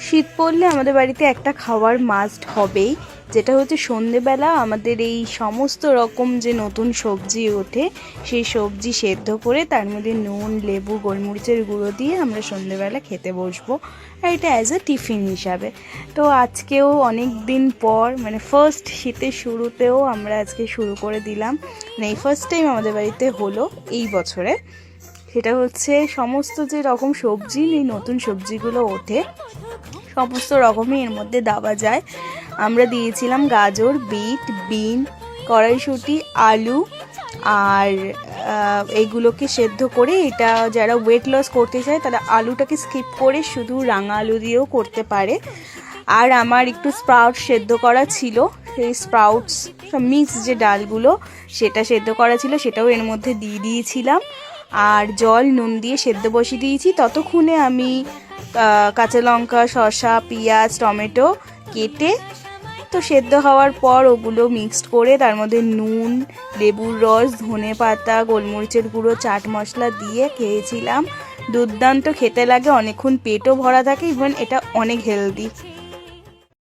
শীত পড়লে আমাদের বাড়িতে একটা খাওয়ার মাস্ট হবেই, যেটা হচ্ছে সন্ধেবেলা আমাদের এই সমস্ত রকম যে নতুন সবজি ওঠে সেই সবজি সেদ্ধ করে তার মধ্যে নুন, লেবু, গোলমরিচের গুঁড়ো দিয়ে আমরা সন্ধেবেলা খেতে বসবো, আর এটা অ্যাজ এ টিফিন হিসাবে। তো আজকেও অনেক দিন পর, মানে ফার্স্ট শীতের শুরুতেও আমরা আজকে শুরু করে দিলাম, মানে এই ফার্স্ট টাইম আমাদের বাড়িতে হলো এই বছরে। সেটা হচ্ছে সমস্ত যে রকম সবজি, এই নতুন সবজিগুলো ওঠে সমস্ত রকমই এর মধ্যে দেওয়া যায়। আমরা দিয়েছিলাম গাজর, বিট, বিন, কড়াইশুঁটি, আলু, আর এইগুলোকে সেদ্ধ করে, এটা যারা ওয়েট লস করতে চায় তারা আলুটাকে স্কিপ করে শুধু রাঙা আলু দিয়েও করতে পারে। আর আমার একটু স্প্রাউট সেদ্ধ করা ছিল, সেই স্প্রাউটস মিক্স যে ডালগুলো সেটা সেদ্ধ করা ছিল, সেটাও এর মধ্যে দিয়ে দিয়েছিলাম। আর জল নুন দিয়ে সেদ্ধ বসিয়ে দিয়েছি। ততক্ষণে আমি কাঁচা লঙ্কা, শসা, পেঁয়াজ, টমেটো কেটে, তো সেদ্ধ হওয়ার পর ওগুলো মিক্সড করে তার মধ্যে নুন, লেবুর রস, ধনে পাতা, গোলমরিচের গুঁড়ো, চাট মশলা দিয়ে খেয়েছিলাম। দুর্দান্ত খেতে লাগে, অনেকক্ষণ পেটও ভরা থাকে, ইভেন এটা অনেক হেলদি।